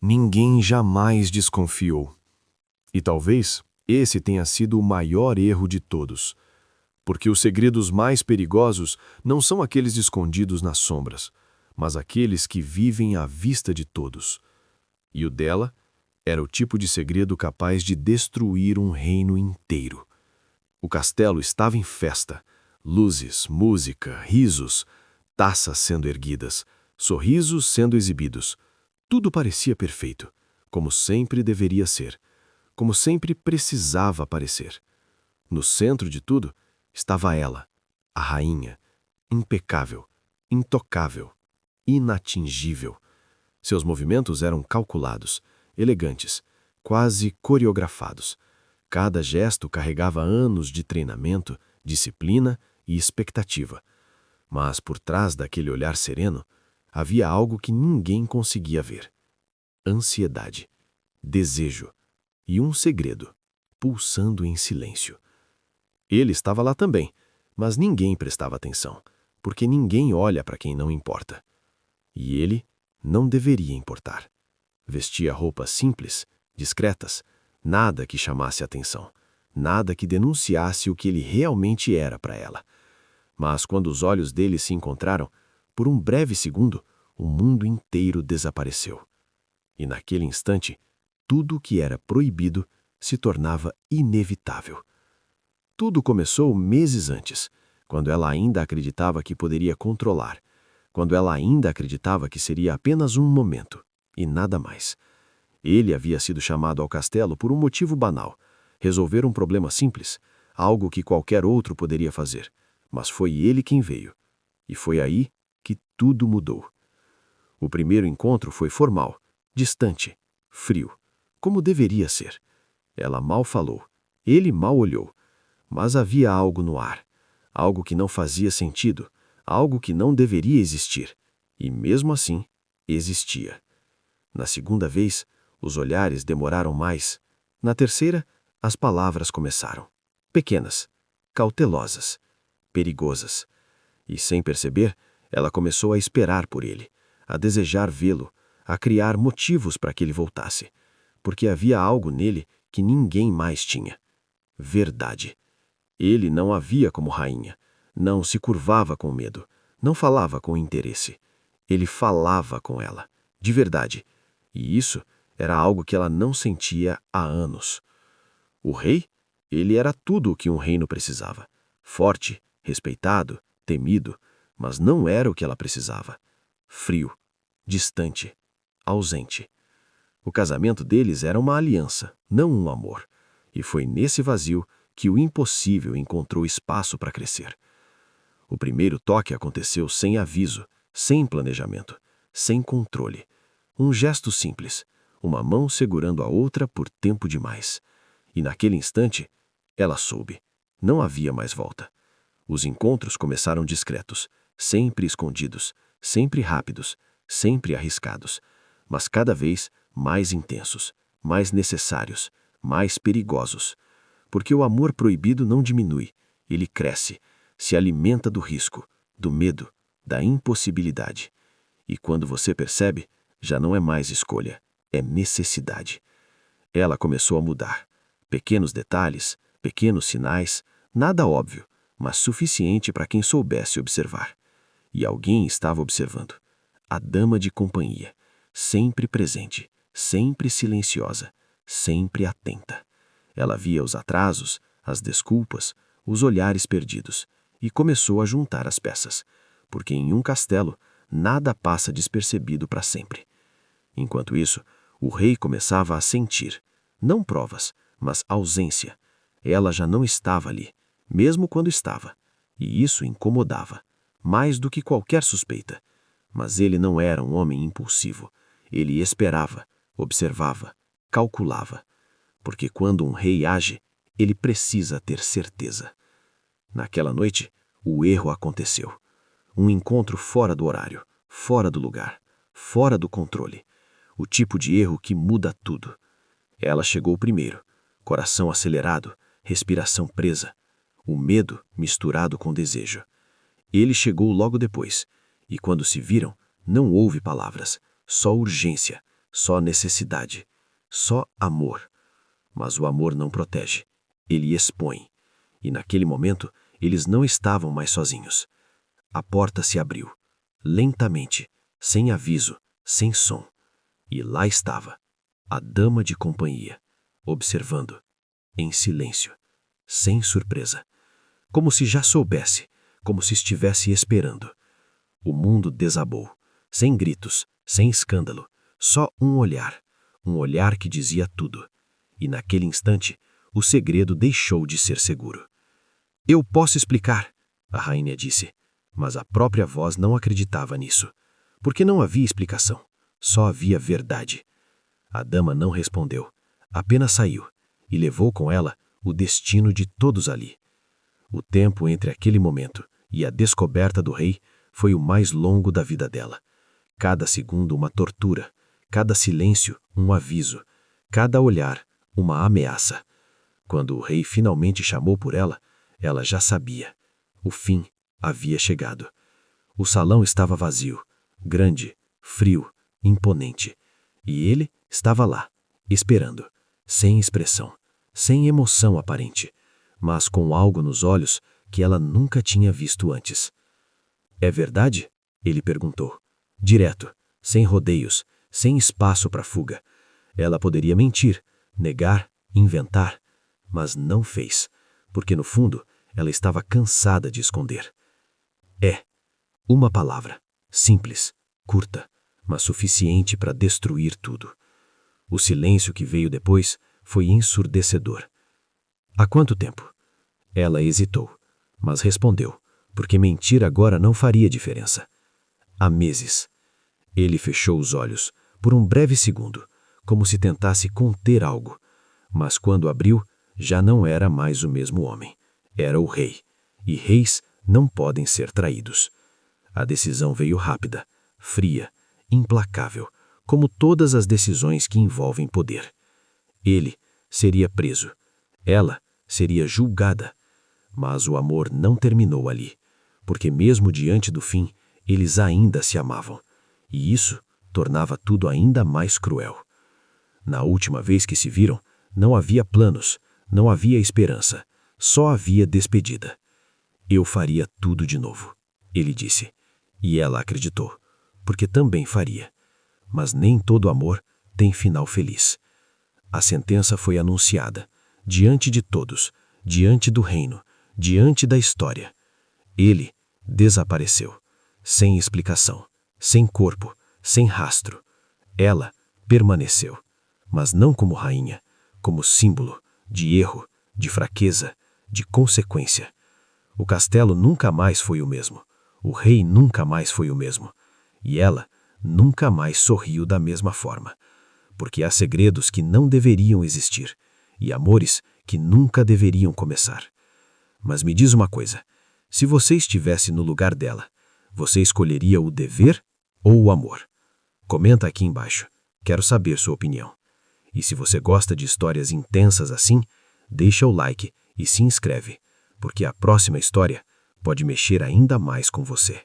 Ninguém jamais desconfiou. E talvez esse tenha sido o maior erro de todos, porque os segredos mais perigosos não são aqueles escondidos nas sombras, mas aqueles que vivem à vista de todos. E o dela era o tipo de segredo capaz de destruir um reino inteiro. O castelo estava em festa, luzes, música, risos, taças sendo erguidas, sorrisos sendo exibidos. Tudo parecia perfeito, como sempre deveria ser, como sempre precisava parecer. No centro de tudo estava ela, a rainha, impecável, intocável, inatingível. Seus movimentos eram calculados, elegantes, quase coreografados. Cada gesto carregava anos de treinamento, disciplina e expectativa. Mas por trás daquele olhar sereno, havia algo que ninguém conseguia ver: ansiedade, desejo e um segredo, pulsando em silêncio. Ele estava lá também, mas ninguém prestava atenção, porque ninguém olha para quem não importa. E ele não deveria importar. Vestia roupas simples, discretas, nada que chamasse atenção, nada que denunciasse o que ele realmente era para ela. Mas quando os olhos dele se encontraram, por um breve segundo, o mundo inteiro desapareceu. E naquele instante, tudo o que era proibido se tornava inevitável. Tudo começou meses antes, quando ela ainda acreditava que poderia controlar, quando ela ainda acreditava que seria apenas um momento, e nada mais. Ele havia sido chamado ao castelo por um motivo banal: resolver um problema simples, algo que qualquer outro poderia fazer. Mas foi ele quem veio. E foi aí que tudo mudou. O primeiro encontro foi formal, distante, frio, como deveria ser. Ela mal falou, ele mal olhou, mas havia algo no ar, algo que não fazia sentido, algo que não deveria existir, e mesmo assim, existia. Na segunda vez, os olhares demoraram mais. Na terceira, as palavras começaram. Pequenas, cautelosas, perigosas. E sem perceber, ela começou a esperar por ele, a desejar vê-lo, a criar motivos para que ele voltasse, porque havia algo nele que ninguém mais tinha: verdade. Ele não a via como rainha, não se curvava com medo, não falava com interesse. Ele falava com ela, de verdade, e isso era algo que ela não sentia há anos. O rei? Ele era tudo o que um reino precisava: forte, respeitado, temido, mas não era o que ela precisava. Frio, distante, ausente. O casamento deles era uma aliança, não um amor, e foi nesse vazio que o impossível encontrou espaço para crescer. O primeiro toque aconteceu sem aviso, sem planejamento, sem controle. Um gesto simples, uma mão segurando a outra por tempo demais. E naquele instante, ela soube. Não havia mais volta. Os encontros começaram discretos, sempre escondidos, sempre rápidos, sempre arriscados, mas cada vez mais intensos, mais necessários, mais perigosos. Porque o amor proibido não diminui, ele cresce, se alimenta do risco, do medo, da impossibilidade. E quando você percebe, já não é mais escolha, é necessidade. Ela começou a mudar. Pequenos detalhes, pequenos sinais, nada óbvio, mas suficiente para quem soubesse observar. E alguém estava observando. A dama de companhia, sempre presente, sempre silenciosa, sempre atenta. Ela via os atrasos, as desculpas, os olhares perdidos, e começou a juntar as peças, porque em um castelo nada passa despercebido para sempre. Enquanto isso, o rei começava a sentir, não provas, mas ausência. Ela já não estava ali, mesmo quando estava, e isso incomodava, mais do que qualquer suspeita. Mas ele não era um homem impulsivo. Ele esperava, observava, calculava. Porque quando um rei age, ele precisa ter certeza. Naquela noite, o erro aconteceu. Um encontro fora do horário, fora do lugar, fora do controle. O tipo de erro que muda tudo. Ela chegou primeiro, coração acelerado, respiração presa, o medo misturado com desejo. Ele chegou logo depois, e quando se viram, não houve palavras, só urgência, só necessidade, só amor. Mas o amor não protege, ele expõe. E naquele momento, eles não estavam mais sozinhos. A porta se abriu, lentamente, sem aviso, sem som. E lá estava, a dama de companhia, observando, em silêncio, sem surpresa. Como se já soubesse, como se estivesse esperando. O mundo desabou, sem gritos, sem escândalo, só um olhar que dizia tudo. E naquele instante, o segredo deixou de ser seguro. Eu posso explicar, a rainha disse, mas a própria voz não acreditava nisso, porque não havia explicação, só havia verdade. A dama não respondeu, apenas saiu, e levou com ela o destino de todos ali. O tempo entre aquele momento e a descoberta do rei foi o mais longo da vida dela. Cada segundo uma tortura, cada silêncio um aviso, cada olhar uma ameaça. Quando o rei finalmente chamou por ela, ela já sabia. O fim havia chegado. O salão estava vazio, grande, frio, imponente. E ele estava lá, esperando, sem expressão, sem emoção aparente, mas com algo nos olhos que ela nunca tinha visto antes. É verdade? Ele perguntou. Direto, sem rodeios, sem espaço para fuga. Ela poderia mentir, negar, inventar, mas não fez, porque no fundo ela estava cansada de esconder. É. Uma palavra, simples, curta, mas suficiente para destruir tudo. O silêncio que veio depois foi ensurdecedor. Há quanto tempo? Ela hesitou, mas respondeu, porque mentir agora não faria diferença. Há meses. Ele fechou os olhos, por um breve segundo, como se tentasse conter algo, mas quando abriu, já não era mais o mesmo homem. Era o rei, e reis não podem ser traídos. A decisão veio rápida, fria, implacável, como todas as decisões que envolvem poder. Ele seria preso, ela seria julgada, mas o amor não terminou ali, porque mesmo diante do fim, eles ainda se amavam, e isso tornava tudo ainda mais cruel. Na última vez que se viram, não havia planos, não havia esperança, só havia despedida. Eu faria tudo de novo, ele disse, e ela acreditou, porque também faria. Mas nem todo amor tem final feliz. A sentença foi anunciada, diante de todos, diante do reino, diante da história. Ele desapareceu, sem explicação, sem corpo, sem rastro. Ela permaneceu, mas não como rainha, como símbolo de erro, de fraqueza, de consequência. O castelo nunca mais foi o mesmo, o rei nunca mais foi o mesmo, e ela nunca mais sorriu da mesma forma, porque há segredos que não deveriam existir e amores que nunca deveriam começar. Mas me diz uma coisa, se você estivesse no lugar dela, você escolheria o dever ou o amor? Comenta aqui embaixo, quero saber sua opinião. E se você gosta de histórias intensas assim, deixa o like e se inscreve, porque a próxima história pode mexer ainda mais com você.